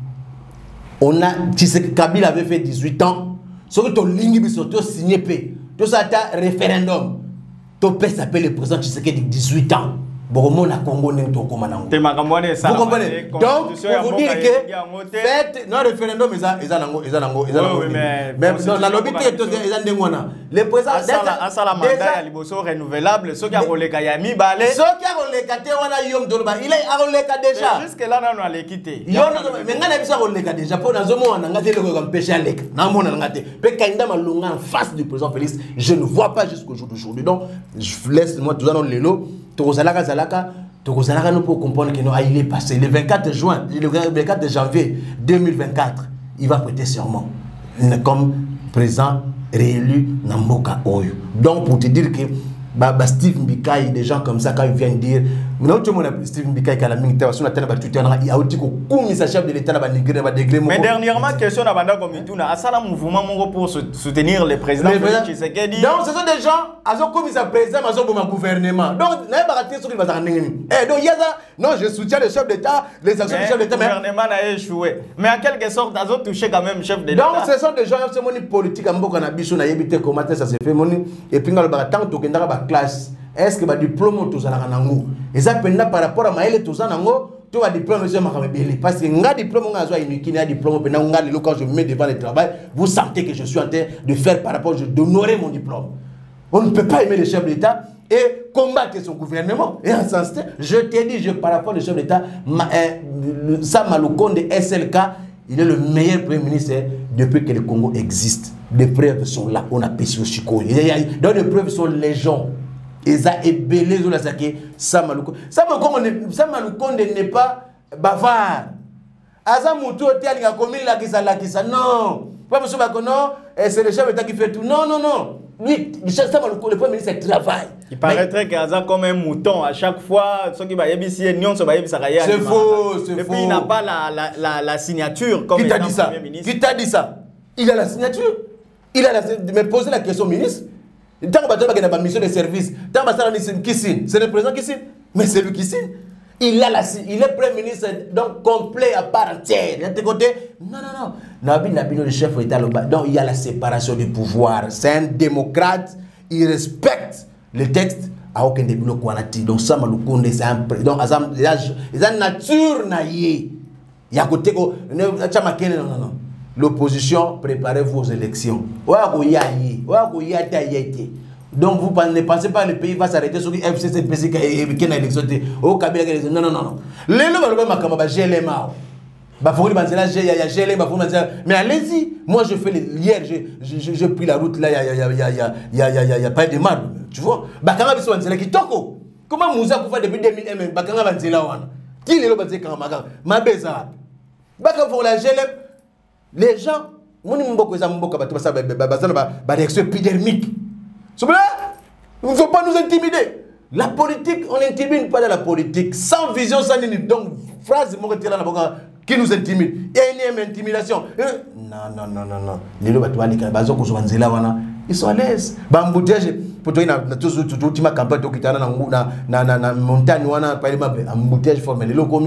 On a, tu sais que Kabila avait fait 18 ans. Ce que ton lingi bisoto signé paix. Tout ça un référendum. Ton père s'appelle le président Tshisekedi 18 ans. Bon, mon a Congo n'est pas comme ça. Vous comprenez? Donc, pour vous dire que faites non référendum ils mais dans la lobby le président asala mandat ya liboso renouvelable ceux qui a roleka ya mibale ceux qui a roleka te wana yom doloba il est roleka déjà jusque là on a l'équité yo mais ngana bisa roleka déjà pour na zomo wana ngate le ko empêcher aleka na mona ngate pe kainda malunga en face du président Félix je ne vois pas jusqu'au jour d'aujourd'hui donc je laisse moi tout ça dans lelo tozalaka nous pour comprendre que il est passé le 24 juin le 24 janvier 2024 il va prêter serment comme président réélu Namboka Oyo. Donc pour te dire que Steve Mbika, des gens comme ça quand ils viennent dire Steve Mbika qui a la militaire sur la terre il y a aussi comme sa chef de l'état mais dernièrement question à banda comme tout na ça mouvement pour soutenir le président Tshisekedi. Donc ce sont des gens azo comme ça président azo pour gouvernement. Donc na ba rater sur il va ça ngeni. Donc il y a ça non je soutiens le chef d'état les actions du chef d'état mais le gouvernement a échoué. Mais en quelque sorte azo touché quand même chef d'état. Donc ce sont des gens c'est mon politique à mboka na biso na yebité comment ça se fait moni et puis ngalo ba tant to kendaka ba classe. Est-ce que le diplôme tout ça nango et ça par rapport à maël tout ça nango tu vas diplôme monsieur Makamebele parce que nga diplôme nga zo inukini a diplôme pendant nga le quand je me mets devant le travail vous sentez que je suis en train de faire par rapport d'honorer mon diplôme. On ne peut pas aimer le chef d'État et combattre son gouvernement et en ce sens je te dis par rapport au chef d'État Sama Lukonde SLK il est le meilleur premier ministre depuis que le Congo existe. Les preuves sont là on a pêché au Chico donc les preuves sont légion. Et ça est belé sur la saké Sama Lukonde n'est pas bavard. Aza mutu hôtel a commis la kisa non. Pas monsieur Bakono c'est le chef d'État qui fait tout. Non. Lui Sama Lukonde le premier ministre travaille. Il paraîtrait que Aza comme un mouton à chaque fois ceux qui va yebisi nion so ba yebisa kaya. C'est faux. Et puis il n'a pas la signature comme étant premier ministre. Qui t'a dit ça? Il a la signature. Il a mais poser la question ministre. Tant que tu as une mission de service, tant que tu as qui signe, c'est le président qui signe, mais c'est lui qui signe. il est Premier ministre donc complet à part entière. De l'autre côté, non. Le chef d'État, donc il y a la séparation du pouvoir. C'est un démocrate, il respecte le texte. À aucun début, donc ça, c'est un donc la nature naïe. Il y a côté non. L'opposition, préparez-vous aux élections. Donc vous ne pensez pas que le pays va s'arrêter sur le FCC qui a élection. Non. Mais allez-y. Moi je fais hier, j'ai pris la route là, il y a pas de mal. Tu vois? Comment Moussa Koufa depuis 2001 Bakanga Banzela wana? Qui est le Banzela Kamaka? Ma beza. Bakanga pour la GLM. Les gens, mon mboko eza mboka bato basa ba réaction épidermique. Il ne faut pas nous intimider. La politique, on n'intimide pas dans la politique. Sans vision, sans limite. Donc, phrase qui nous intimide. Il y a une intimidation. Non. Ils sont à l'aise. Bamboutage, pour toi, il y a toujours une campagne qui est dans montagne, embouteillage formel. Les locaux,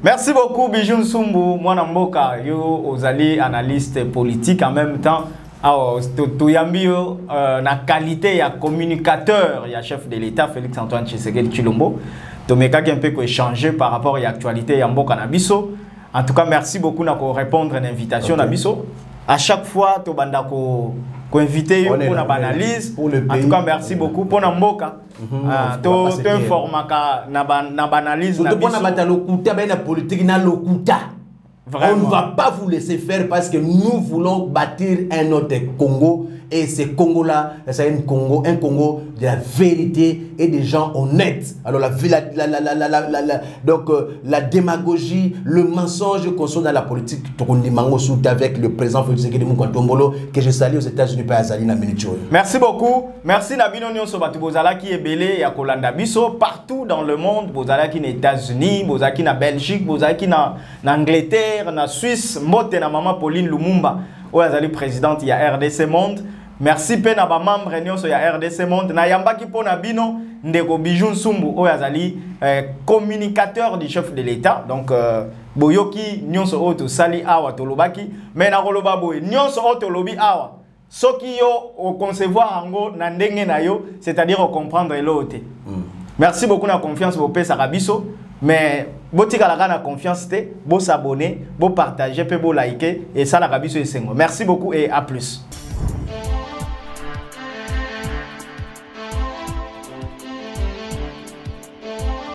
merci beaucoup, Bijou Nsumbu, Mwana Mboka, yo ozali analyste politique en même temps. Touyambio, na qualité ya communicateur, ya chef de l'État Félix Antoine Tshisekedi Tshilombo. Tomeka qui un peu échanger par rapport à l'actualité ya Mboka na biso. En tout cas, merci beaucoup pour répondre à l'invitation na biso. À chaque fois, to banda ko invité pour la analyse. En tout cas, merci beaucoup pour na Mboka. To informa na analyse na biso. On ne va pas vous laisser faire parce que nous voulons bâtir un autre Congo. Et ce Congo-là, c'est un Congo de la vérité et des gens honnêtes. Alors la démagogie, le mensonge qu'on soit dans la politique, avec le président Félix Tshisekedi Moukantombolo, que je salue aux États-Unis par Azalina Minichou. Merci beaucoup. Merci Nabino Nyon Sobatu Bozala qui est belé et à Kolanda Biso partout dans le monde. Bozala qui est aux États-Unis, Bozala qui est en Belgique, Bozala qui est en Angleterre, en Suisse, Mote na maman Pauline Lumumba, où est présidente il y a RDC Monde. Merci pena ba membre nyonso ya RDC Monde na yambaki pona bino ndeko Bijou Nsumbu oyo azali communicateur du chef de l'État. Donc boyoki nyonso oyo to sali awa to lobaki mais na koloba boye nyonso oyo to lobi awa soki yo o concevoir ango na ndenge na yo, c'est-à-dire o comprendre elote. Merci beaucoup na confiance bo pesa kabiso mais botika la na confiance te bo s'abonner, bo partager pe bo liker et ça la kabiso esengo. Merci beaucoup et à plus.